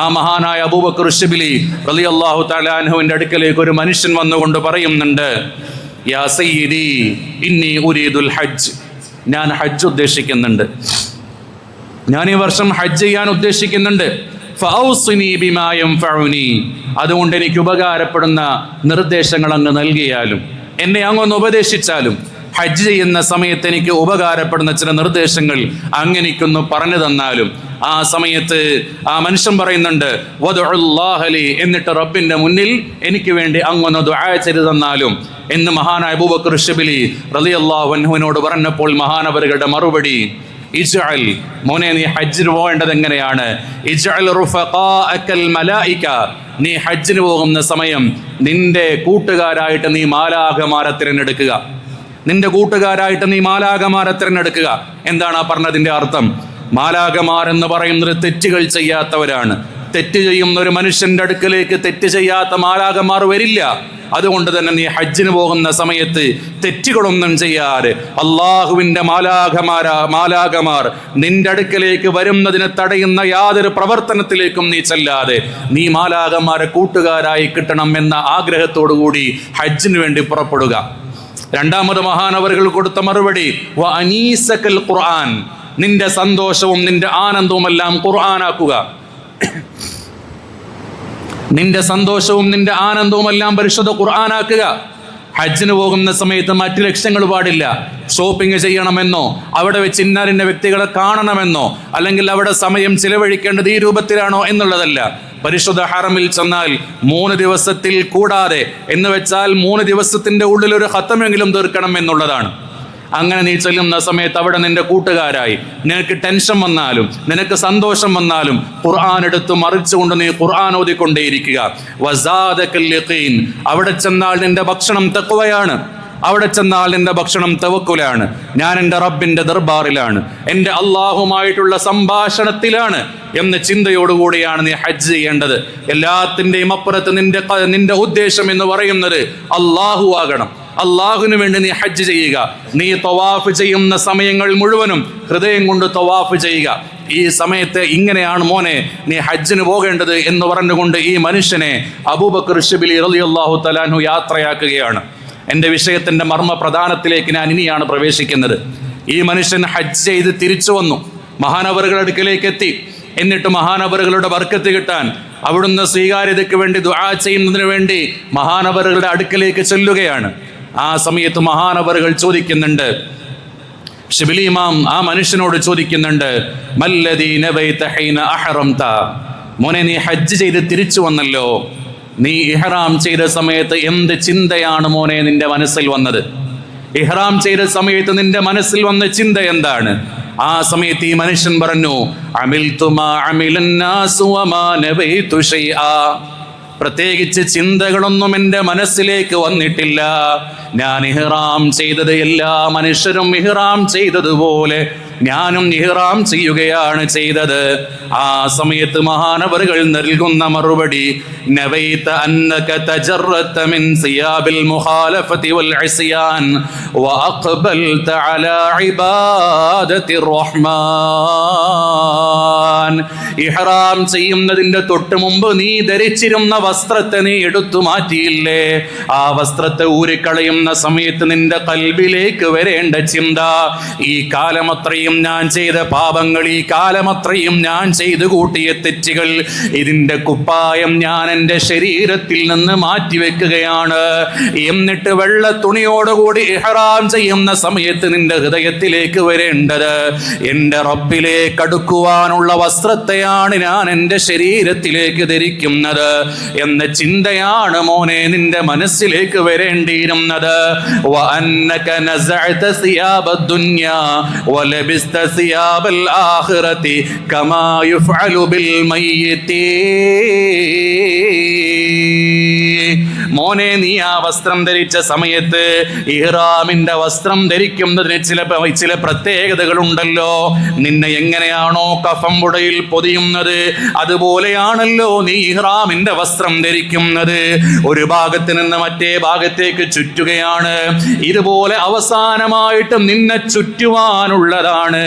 ആ മഹാനായ അബൂബക്കർ ശിബിലി റളിയല്ലാഹു തആല അൻഹുവിന്റെ അടുക്കലേക്ക് ഒരു മനുഷ്യൻ വന്നുകൊണ്ട് പറയുന്നുണ്ട്, യാ സയ്യിദി ഇന്നി ഉരീദുൽ ഹജ്ജ്, ഞാൻ ഹജ്ജ് ഉദ്ദേശിക്കുന്നുണ്ട്, ഞാൻ ഈ വർഷം ഹജ്ജ് ചെയ്യാൻ ഉദ്ദേശിക്കുന്നുണ്ട്. ഫഔസിനി ബിമാ യൻഫഉനി, അതുകൊണ്ട് എനിക്ക് ഉപകാരപ്പെടുന്ന നിർദ്ദേശങ്ങൾ അങ്ങ് നൽകിയാലും, എന്നെ അങ്ങൊന്ന് ഉപദേശിച്ചാലും, ഹജ്ജ് ചെയ്യുന്ന സമയത്ത് എനിക്ക് ഉപകാരപ്പെടുന്ന ചില നിർദ്ദേശങ്ങൾ അങ്ങനെയൊന്ന് പറഞ്ഞു തന്നാലും. ആ സമയത്ത് ആ മനുഷ്യൻ പറയുന്നുണ്ട്, വദഉല്ലാഹ ലി, എന്നിട്ട് റബ്ബിന്റെ മുന്നിൽ എനിക്ക് വേണ്ടി അങ്ങൊന്ന് ദുആ ചെയ്തു തന്നാലും എന്ന് മഹാനായ അബൂബക്കർ ശിബിലി റളിയല്ലാഹു അൻഹുവിനോട് പറഞ്ഞപ്പോൾ മഹാനവറുകളുടെ മറുപടി, ഇജ്അൽ, മോനെ നീ ഹജ്ജിന് പോകേണ്ടത് എങ്ങനെയാണ്? ഇജ്അൽ റുഫഖാഅക്കൽ മലായിക, നീ ഹജ്ജിന് പോകുന്ന സമയം നിന്റെ കൂട്ടുകാരായിട്ട് നീ മാലാഖമാരെ തിരഞ്ഞെടുക്കുക. നിന്റെ കൂട്ടുകാരായിട്ട് നീ മാലാഖമാരെ തിരഞ്ഞെടുക്കുക. എന്താണ് ആ പറഞ്ഞതിന്റെ അർത്ഥം? മാലാഖമാർ എന്ന് പറയുന്നത് തെറ്റുകൾ ചെയ്യാത്തവരാണ്. തെറ്റ് ചെയ്യുന്ന ഒരു മനുഷ്യന്റെ അടുക്കലേക്ക് തെറ്റ് ചെയ്യാത്ത മാലാഖമാർ വരില്ല. അതുകൊണ്ട് തന്നെ നീ ഹജ്ജിന് പോകുന്ന സമയത്ത് തെറ്റുകളൊന്നും ചെയ്യാതെ അള്ളാഹുവിന്റെ മാലാഖമാർ നിന്റെ അടുക്കലേക്ക് വരുന്നതിനെ തടയുന്ന യാതൊരു പ്രവർത്തനത്തിലേക്കും നീ ചെല്ലാതെ നീ മാലാഖമാരെ കൂട്ടുകാരായി കിട്ടണം എന്ന ആഗ്രഹത്തോടു കൂടി ഹജ്ജിന് വേണ്ടി പുറപ്പെടുക. രണ്ടാമത് മഹാനവറുകൾ കൊടുത്ത മറുപടി, വ അനീസക്കൽ ഖുർആൻ, നിന്റെ സന്തോഷവും നിന്റെ ആനന്ദവും എല്ലാം ഖുർആനാക്കുക. നിന്റെ സന്തോഷവും നിന്റെ ആനന്ദവും എല്ലാം പരിശുദ്ധ ഖുർആനാക്കുക. ഹജ്ജിന് പോകുന്ന സമയത്ത് മറ്റു ലക്ഷ്യങ്ങൾ പാടില്ല. ഷോപ്പിംഗ് ചെയ്യണമെന്നോ അവിടെ വെച്ച് ഇന്ന വ്യക്തികളെ കാണണമെന്നോ അല്ലെങ്കിൽ അവിടെ സമയം ചിലവഴിക്കേണ്ടത് ഈ രൂപത്തിലാണോ എന്നുള്ളതല്ല. പരിശുദ്ധ ഹറമിൽ ചെന്നാൽ 3 ദിവസത്തിൽ കൂടാതെ എന്ന് വെച്ചാൽ 3 ദിവസത്തിന്റെ ഉള്ളിൽ ഒരു ഖത്തമെങ്കിലും തീർക്കണം എന്നുള്ളതാണ്. അങ്ങനെ നീ ചെല്ലുന്ന സമയത്ത് അവിടെ നിന്റെ കൂട്ടുകാരായി നിനക്ക് ടെൻഷൻ വന്നാലും നിനക്ക് സന്തോഷം വന്നാലും ഖുർആൻ എടുത്ത് മറിച്ചുകൊണ്ട് നീ ഖുർആൻ ഓതിക്കൊണ്ടേയിരിക്കുക. വസാദകൽ യഖീൻ, അവിടെ ചെന്നാൽ നിന്റെ ഭക്ഷണം തഖ്വയാണ്, അവിടെ ചെന്നാൽ നിന്റെ ഭക്ഷണം തവക്കുലാണ്. ഞാൻ എൻ്റെ റബ്ബിന്റെ ദർബാറിലാണ്, എൻ്റെ അള്ളാഹുമായിട്ടുള്ള സംഭാഷണത്തിലാണ് എന്ന ചിന്തയോടുകൂടിയാണ് നീ ഹജ്ജ് ചെയ്യേണ്ടത്. എല്ലാത്തിൻ്റെയും അപ്പുറത്ത് നിന്റെ ഉദ്ദേശം എന്ന് പറയുന്നത് അള്ളാഹു ആകണം. അള്ളാഹുവിന് വേണ്ടി നീ ഹജ്ജ് ചെയ്യുക. നീ തവാഫ് ചെയ്യുന്ന സമയങ്ങൾ മുഴുവനും ഹൃദയം കൊണ്ട് തവാഫ് ചെയ്യുക. ഈ സമയത്ത് ഇങ്ങനെയാണ് മോനെ നീ ഹജ്ജിന് പോകേണ്ടത് എന്ന് പറഞ്ഞുകൊണ്ട് ഈ മനുഷ്യനെ അബൂബക്കർ ശിബിലി റളിയല്ലാഹു തആല അൻഹു യാത്രയാക്കുകയാണ്. എൻ്റെ വിഷയത്തിൻ്റെ മർമ്മ പ്രധാനത്തിലേക്ക് ഞാൻ ഇനിയാണ് പ്രവേശിക്കുന്നത്. ഈ മനുഷ്യൻ ഹജ്ജ് ചെയ്ത് തിരിച്ചു വന്നു, മഹാനവറുകളുടെ അടുക്കലേക്ക് എത്തി. എന്നിട്ട് മഹാനവറുകളുടെ ബർക്കത്ത് കിട്ടാൻ അവിടുന്ന് സ്വീകാര്യതയ്ക്ക് വേണ്ടി ദുആ ചെയ്യുന്നതിന് വേണ്ടി മഹാനവറുകളുടെ അടുക്കലേക്ക് ചെല്ലുകയാണ്. ആ സമയത്ത് മഹാനവറുകൾ ചോദിക്കുന്നുണ്ട്, ശിബിലി ഇമാം ആ മനുഷ്യനോട് ചോദിക്കുന്നുണ്ട്, മല്ലദീ നവൈത ഹൈന അഹ്റംത, മോനെ നീ ഹജ്ജ് ചെയ്ത് തിരിച്ചു വന്നല്ലോ, നീ ഇഹ്റാം ചെയ്ത സമയത്ത് എന്ത് ചിന്തയാണ് മോനെ നിന്റെ മനസ്സിൽ വന്നത്? ഇഹ്റാം ചെയ്ത സമയത്ത് നിന്റെ മനസ്സിൽ വന്ന ചിന്ത എന്താണ്? ആ സമയത്ത് ഈ മനുഷ്യൻ പറഞ്ഞു, അമിൽതു മാ അമിലൻ നാസു വമാ നവൈതു ശൈആ, പ്രത്യേകിച്ച് ചിന്തകളൊന്നും എൻ്റെ മനസ്സിലേക്ക് വന്നിട്ടില്ല. ഞാൻ ഇഹ്റാം ചെയ്തത് എല്ലാ മനുഷ്യരും ഇഹ്റാം ചെയ്തതുപോലെ ഞാനും ഇഹ്റാം ചെയ്യുകയാണ് ചെയ്തത്. ആ സമയത്ത് മഹാനവറുകൾ നൽകുന്ന മറുപടി, നവൈത അന്നക തജറത മിൻ സിയാബിൽ മുഖാലഫതി വൽ ഇസ്യാൻ വഅഖബൽത അലാ ഇബാദതിർ റഹ്മാൻ. ഇഹ്റാം ചെയ്യുന്നതിന്റെ തൊട്ട് മുമ്പ് നീ ധരിച്ചിരുന്ന വസ്ത്രത്തെ നീ എടുത്തു മാറ്റിയില്ലേ? ആ വസ്ത്രത്തെ ഊരിക്കളയുന്ന സമയത്ത് നിന്റെ കൽബിലേക്ക് വരേണ്ട ചിന്ത, ഈ കാലമത്രയും ഞാൻ ചെയ്ത പാപങ്ങൾ, ഈ കാലമത്രയും ഞാൻ ചെയ്തു കൂട്ടിയ തെറ്റുകൾ, ഇതിന്റെ കുപ്പായം ഞാൻ എൻ്റെ ശരീരത്തിൽ നിന്ന് മാറ്റിവെക്കുകയാണ്. എന്നിട്ട് വെള്ള തുണിയോടുകൂടി ഇഹ്റാം ചെയ്യുന്ന സമയത്ത് നിന്റെ ഹൃദയത്തിലേക്ക് വരേണ്ടത് എൻ്റെ റബ്ബിലേക്ക് അടുക്കുവാനുള്ള വസ്ത്രത്തെയാണ് ഞാൻ എൻ്റെ ശരീരത്തിലേക്ക് ധരിക്കുന്നത് എന്ന ചിന്തയാണ് മോനെ നിന്റെ മനസ്സിലേക്ക് വരേണ്ടിയിരുന്നത്. വഅന്നക നസഅത സിയാബദ് ദുനിയാ വലബിസ്ത സിയാബൽ ആഖിറതി കമാ യുഫഅലു ബിൽ മയ്യിത്തി. മോനെ നീ ആ വസ്ത്രം ധരിച്ച സമയത്ത് ഇഹ്റാമിന്റെ വസ്ത്രം ധരിക്കുന്നതിന് ചില പ്രത്യേകതകളുണ്ടല്ലോ. നിന്നെ എങ്ങനെയാണോ കഫംപുടയിൽ പൊതിയുന്നത് അതുപോലെയാണല്ലോ നീ ഇഹ്റാമിന്റെ വസ്ത്രം ധരിക്കുന്നത്. ഒരു ഭാഗത്ത് നിന്ന് മറ്റേ ഭാഗത്തേക്ക് ചുറ്റുകയാണ്. ഇതുപോലെ അവസാനമായിട്ട് നിന്നെ ചുറ്റുവാനുള്ളതാണ്.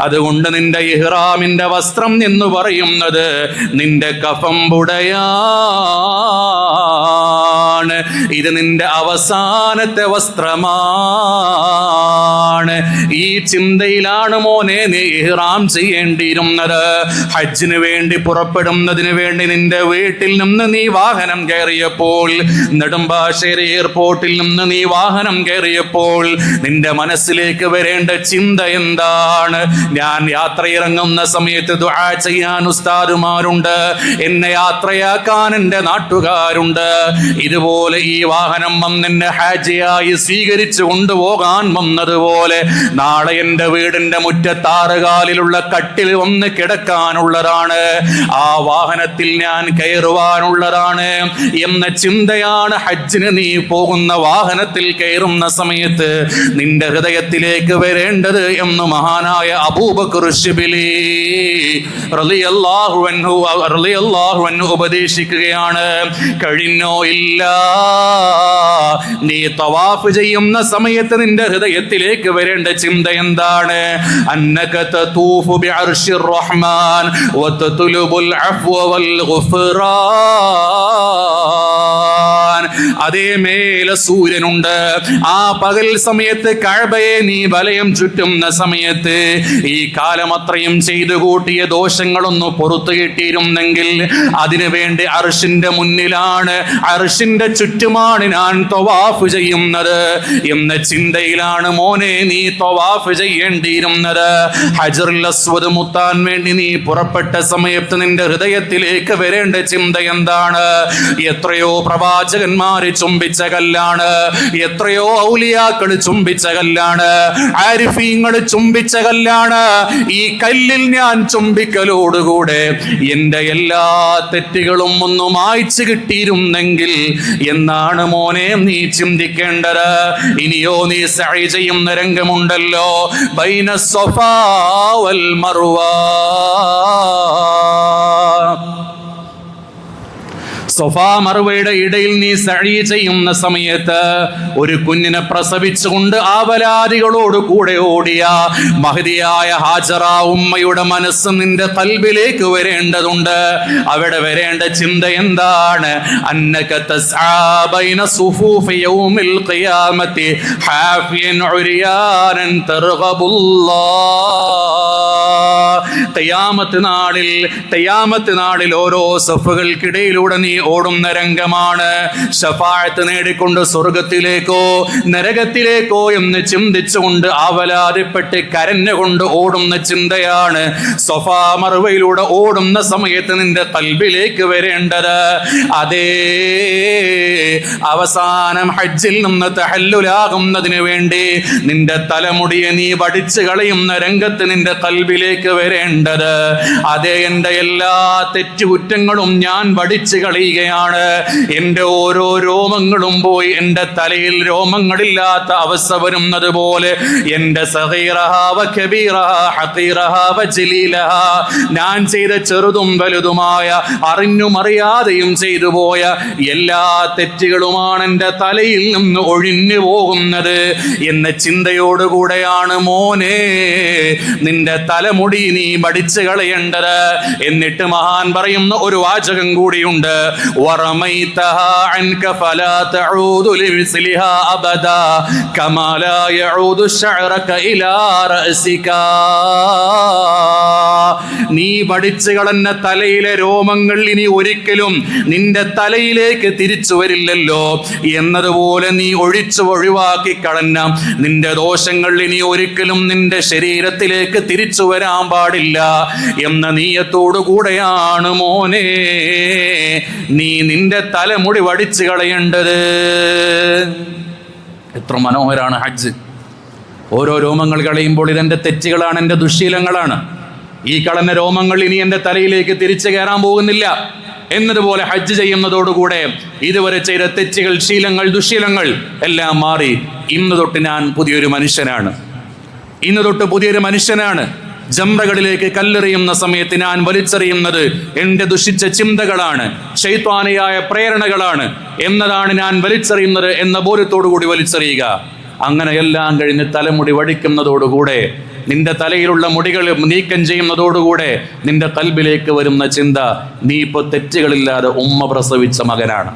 അതുകൊണ്ട് നിന്റെ ഇഹ്റാമിന്റെ വസ്ത്രം എന്ന് പറയുന്നത് നിന്റെ കഫംപുടയാണ്. ഇത് നിന്റെ അവസാനത്തെ വസ്ത്രമാണ്. ഈ ചിന്തയിലാണ് മോനെ നീ ഇഹ്റാം ചെയ്യേണ്ടിയിരുന്നത്. ഹജ്ജിന് വേണ്ടി പുറപ്പെടുന്നതിന് വേണ്ടി നിന്റെ വീട്ടിൽ നിന്ന് നീ വാഹനം കയറിയപ്പോൾ, നെടുമ്പാശ്ശേരി എയർപോർട്ടിൽ നിന്ന് നീ വാഹനം കയറിയപ്പോൾ നിന്റെ മനസ്സിലേക്ക് വരേണ്ട ചിന്ത എന്താണ്? ഞാൻ യാത്രയിറങ്ങുന്ന സമയത്ത് ദുആ ചെയ്യാൻ ഉസ്താദുമാരുണ്ട്, എന്നെ യാത്രയാക്കാൻ എൻ്റെ നാട്ടുകാരുണ്ട്. ഇതുപോലെ ഈ വാഹനം വന്നെന്നെ ഹാജിയായി സ്വീകരിച്ചു കൊണ്ടുപോകാൻ വന്നതുപോലെ നാളെ എൻ്റെ വീടിൻ്റെ മുറ്റത്താറുകാലിലുള്ള കട്ടിൽ വന്ന് കിടക്കാനുള്ളതാണ്. ആ വാഹനത്തിൽ ഞാൻ കയറുവാനുള്ളതാണ് എന്ന ചിന്തയാണ് ഹജ്ജിന് നീ പോകുന്ന വാഹനത്തിൽ കയറുന്ന സമയത്ത് നിന്റെ ഹൃദയത്തിലേക്ക് വരേണ്ടത് എന്ന് മഹാനായ അബൂബക്കർ ശിബിലി റളിയല്ലാഹു അൻഹു ഉപദേശിക്കുകയാണ്. കഴിഞ്ഞോ ഇല്ല, നീ തവാഫ് ചെയ്യുന്ന സമയത്ത് നിന്റെ ഹൃദയത്തിലേക്ക് വരേണ്ട ചിന്ത എന്താണ്? അന്നക തതൂഫു ബിഅർശിർ റഹ്മാൻ വതത്ലുബുൽ അഫ്വ വൽ ഗുഫ്റാൻ. അതേ മേലെ സൂര്യനുണ്ട്. ആ പകൽ സമയത്ത് കഅബയെ നീ വലയം ചുറ്റുന്ന സമയത്ത് ഈ കാലം അത്രയും ചെയ്തു കൂട്ടിയ ദോഷങ്ങളൊന്ന് പുറത്തു കിട്ടിയിരുന്നെങ്കിൽ അതിനു വേണ്ടി അർശിന്റെ മുന്നിലാണ്, അർശിന്റെ ചുറ്റുമാണ് ഞാൻ തവാഫ് ചെയ്യുന്നത് എന്ന ചിന്തയിലാണ് മോനെ നീ തവാഫ് ചെയ്യേണ്ടിയിരുന്നത്. ഹജറുൽ അസ്വദ് മുത്താൻ വേണ്ടി നീ പുറപ്പെട്ട സമയത്ത് നിന്റെ ഹൃദയത്തിലേക്ക് വരേണ്ട ചിന്ത എന്താണ്? എത്രയോ പ്രവാചകന്മാര് ചുംബിച്ച കല്ലാണ്, എത്രയോ ഔലിയാക്കൾ ചുംബിച്ച കല്ലാണ്, ആരിഫീങ്ങൾ ചുംബിച്ച കല്ലാണ്. ഈ കല്ലിൽ ഞാൻ ചുംബിക്കലോടുകൂടെ എൻ്റെ എല്ലാ തെറ്റുകളും ഒന്ന് മായ്ച്ചു കിട്ടിയിരുന്നെങ്കിൽ എന്നാണ് മോനെ നീ ചിന്തിക്കേണ്ടത്. ഇനിയോ നീ സഅയ് ചെയ്യുന്ന രംഗമുണ്ടല്ലോ, ബൈന സഫാ വൽ മർവ. സഫാ മർവയുടെ ഇടയിൽ നീ സഅയ് ചെയ്യുന്ന സമയത്ത് ഒരു കുഞ്ഞിനെ പ്രസവിച്ചുകൊണ്ട് ആവലാദികളോട് കൂടെ ഓടിയ മഹദിയായ ഹാജറ ഉമ്മയുടെ മനസ്സ് നിന്റെ ഖൽബിലേക്ക് വരേണ്ടതുണ്ട്. അവിടെ വരേണ്ട ചിന്ത എന്താണ്? അന്നക തസ്ആ ബൈന സുഫൂഫി യൗമിൽ ഖിയാമത്തി ഹാഫിയൻ ഉരിയാനൻ തർഗബുല്ലാഹ്. ഖിയാമത്ത് നാളിൽ ഓരോ സഫുകൾക്കിടയിലൂടെ നീ ഓടുന്ന രംഗമാണ്. ശഫാഅത്ത് നേടിക്കൊണ്ട് സ്വർഗത്തിലേക്കോ നരകത്തിലേക്കോ എന്ന് ചിന്തിച്ചുകൊണ്ട് ആവലാതിപ്പെട്ട് കരഞ്ഞുകൊണ്ട് ഓടുന്ന ചിന്തയാണ് സഫാ മർവയിലൂടെ ഓടുന്ന സമയത്ത് നിന്റെ ഖൽബിലേക്ക് വരേണ്ടത്. അതേ അവസാനം ഹജ്ജിൽ നിന്ന് തഹല്ലുലാകുന്നതിന് വേണ്ടി നിന്റെ തലമുടിയെ നീ വടിച്ചു കളയുന്ന രംഗത്ത് നിന്റെ ഖൽബിലേക്ക് വരേണ്ടത്. അതേ എൻ്റെ എല്ലാ തെറ്റുകുറ്റങ്ങളും ഞാൻ വടിച്ചു കളയുകയാണ്. എൻ്റെ ഓരോ രോമങ്ങളും പോയി എൻ്റെ തലയിൽ രോമങ്ങളില്ലാത്ത അവസ്ഥ വരുന്നത് പോലെ എൻ്റെ സഗീറഹാ വ കബീറഹാ ഹഖീറഹാ വ ജലീലഹാ, ഞാൻ ചെയ്ത ചെറുതും വലുതുമായ അറിഞ്ഞും അറിയാതെയും ചെയ്തു പോയ എല്ലാ തെറ്റുകളുമാണ് എൻ്റെ തലയിൽ നിന്ന് ഒഴിഞ്ഞു പോകുന്നത് എന്ന ചിന്തയോടുകൂടെയാണ് മോനെ നിന്റെ തലമുടി നീ വടിച്ചു കളയേണ്ടത്. എന്നിട്ട് മഹാൻ പറയുന്ന ഒരു വാചകം കൂടിയുണ്ട്, വറമൈതഹാ അൻക ഫലാ തഊദു ലിമിസ്ലിഹാ അബദാ കമാ ലാ യഊദു ശഅറക ഇലാ റഅസിക. നീ വടിച്ചു കളഞ്ഞ തലയിലെ രോമങ്ങൾ ഇനി ഒരിക്കലും നിന്റെ തലയിലേക്ക് തിരിച്ചു വരില്ലല്ലോ എന്നതുപോലെ നീ ഒഴിവാക്കി കളഞ്ഞ നിന്റെ ദോഷങ്ങൾ ഇനി ഒരിക്കലും നിന്റെ ശരീരത്തിലേക്ക് തിരിച്ചു വരാൻ പാടില്ല എന്ന നീയത്തോടു കൂടെയാണ് മോനെ നീ നിന്റെ തലമുടി വടിച്ചു കളയേണ്ടത്. എത്ര മനോഹരാണ് ഹജ്ജ്. ഓരോ രോമങ്ങൾ കളയുമ്പോൾ ഇതെൻ്റെ തെറ്റുകളാണ്, എൻ്റെ ദുശ്ശീലങ്ങളാണ്. ഈ കളഞ്ഞ രോമങ്ങൾ ഇനി എൻ്റെ തലയിലേക്ക് തിരിച്ചു കയറാൻ പോകുന്നില്ല. എന്നതുപോലെ ഹജ്ജ് ചെയ്യുന്നതോടുകൂടെ ഇതുവരെ ചെയ്ത തെറ്റുകൾ, ശീലങ്ങൾ, ദുശീലങ്ങൾ എല്ലാം മാറി ഇന്ന് തൊട്ട് ഞാൻ പുതിയൊരു മനുഷ്യനാണ്. ഇന്ന് തൊട്ട് പുതിയൊരു മനുഷ്യനാണ്. ജംറകളിലേക്ക് കല്ലെറിയുന്ന സമയത്ത് ഞാൻ വലിച്ചെറിയുന്നത് എൻ്റെ ദുഷിച്ച ചിന്തകളാണ്, ശൈത്വാനിയായ പ്രേരണകളാണ് എന്നതാണ് ഞാൻ വലിച്ചെറിയുന്നത് എന്ന ബോധ്യത്തോടു കൂടി വലിച്ചെറിയുക. അങ്ങനെ എല്ലാം കഴിഞ്ഞ് തലമുടി വടിക്കുന്നതോടുകൂടെ, നിന്റെ തലയിലുള്ള മുടികൾ നീക്കം ചെയ്യുന്നതോടുകൂടെ നിന്റെ കൽബിലേക്ക് വരുന്ന ചിന്ത, നീ ഇപ്പോൾ തെറ്റുകളില്ലാതെ ഉമ്മ പ്രസവിച്ച മകനാണ്.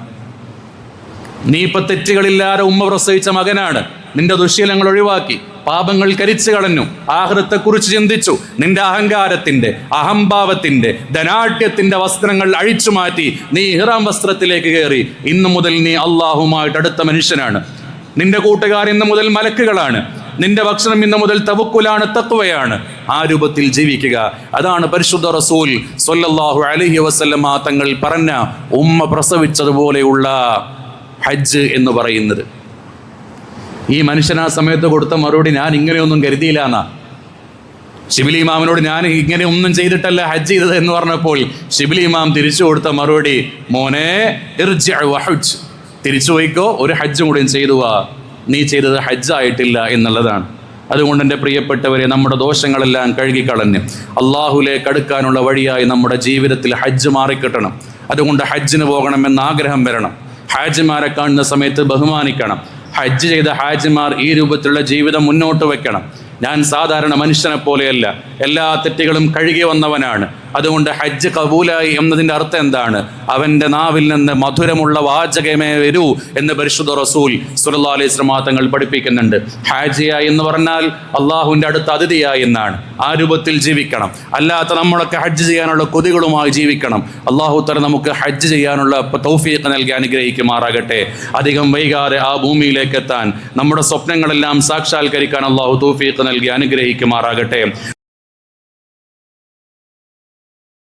നീ ഇപ്പോൾ തെറ്റുകളില്ലാതെ ഉമ്മ പ്രസവിച്ച മകനാണ്. നിന്റെ ദുശ്ശീലങ്ങൾ ഒഴിവാക്കി, പാപങ്ങൾ കരിച്ചു കളഞ്ഞു, ആഖിറത്തെക്കുറിച്ച് ചിന്തിച്ചു, നിന്റെ അഹങ്കാരത്തിന്റെ, അഹംഭാവത്തിന്റെ, ധനാഢ്യത്തിന്റെ വസ്ത്രങ്ങൾ അഴിച്ചു മാറ്റി നീ ഇഹ്റാം വസ്ത്രത്തിലേക്ക് കയറി. ഇന്നു മുതൽ നീ അള്ളാഹുമായിട്ട് അടുത്ത മനുഷ്യനാണ്. നിന്റെ കൂട്ടുകാർ ഇന്ന് മുതൽ മലക്കുകളാണ്. നിന്റെ ഭക്ഷണം ഇന്ന് മുതൽ തവക്കുലാണ്, തഖ്വയാണ്. ആ രൂപത്തിൽ ജീവിക്കുക. അതാണ് പരിശുദ്ധ റസൂൽ സ്വല്ലല്ലാഹു അലൈഹി വസല്ലമ തങ്ങൾ പറഞ്ഞ ഉമ്മ പ്രസവിച്ചതുപോലെയുള്ള ഹജ്ജ് എന്ന് പറയുന്നത്. ഈ മനുഷ്യൻ ആ സമയത്ത് കൊടുത്ത മറുപടി, ഞാൻ ഇങ്ങനെയൊന്നും കരുതിയില്ല എന്നാ. ഷിബിലി ഇമാമിനോട് ഞാൻ ഇങ്ങനെ ഒന്നും ചെയ്തിട്ടല്ല ഹജ്ജ് ചെയ്തത് എന്ന് പറഞ്ഞപ്പോൾ ഷിബിലി ഇമാം തിരിച്ചു കൊടുത്ത മറുപടി, മോനെ ഇർജിഅ വഹജ്ജ്, തിരിച്ചു പോയിക്കോ, ഒരു ഹജ്ജും കൂടി ചെയ്തു വാ, നീ ചെയ്തത് ഹജ്ജായിട്ടില്ല എന്നുള്ളതാണ്. അതുകൊണ്ട് എൻ്റെ പ്രിയപ്പെട്ടവരെ, നമ്മുടെ ദോഷങ്ങളെല്ലാം കഴുകിക്കളഞ്ഞ് അള്ളാഹുലേക്ക് അടുക്കാനുള്ള വഴിയായി നമ്മുടെ ജീവിതത്തിൽ ഹജ്ജ് മാറിക്കിട്ടണം. അതുകൊണ്ട് ഹജ്ജിന് പോകണമെന്ന് ആഗ്രഹം വരണം. ഹാജിമാരെ കാണുന്ന സമയത്ത് ബഹുമാനിക്കണം. ഹജ്ജ് ചെയ്ത ഹാജിമാർ ഈ രൂപത്തിലുള്ള ജീവിതം മുന്നോട്ട് വെക്കണം. ഞാൻ സാധാരണ മനുഷ്യനെ പോലെയല്ല, എല്ലാ തെറ്റുകളും കഴുകി വന്നവനാണ്. അതുകൊണ്ട് ഹജ്ജ് കബൂലായി എന്നതിൻ്റെ അർത്ഥം എന്താണ്? അവൻ്റെ നാവിൽ നിന്ന് മധുരമുള്ള വാചകമേ വരൂ എന്ന് പരിശുദ്ധ റസൂൽ സ്വല്ലല്ലാഹു അലൈഹി വസല്ലം തങ്ങൾ പഠിപ്പിക്കുന്നുണ്ട്. ഹാജിയായി എന്ന് പറഞ്ഞാൽ അള്ളാഹുവിൻ്റെ അടുത്ത അതിഥിയായി എന്നാണ്. ആ രൂപത്തിൽ ജീവിക്കണം. അല്ലാത്ത നമ്മളൊക്കെ ഹജ്ജ് ചെയ്യാനുള്ള കൊതികളുമായി ജീവിക്കണം. അള്ളാഹു തആല നമുക്ക് ഹജ്ജ് ചെയ്യാനുള്ള തൗഫീഖ് നൽകി അനുഗ്രഹിക്കുമാറാകട്ടെ. അധികം വൈകാതെ ആ ഭൂമിയിലേക്ക് എത്താൻ, നമ്മുടെ സ്വപ്നങ്ങളെല്ലാം സാക്ഷാത്കരിക്കാൻ അള്ളാഹു തൗഫീഖ് നൽകി അനുഗ്രഹിക്കുമാറാകട്ടെ.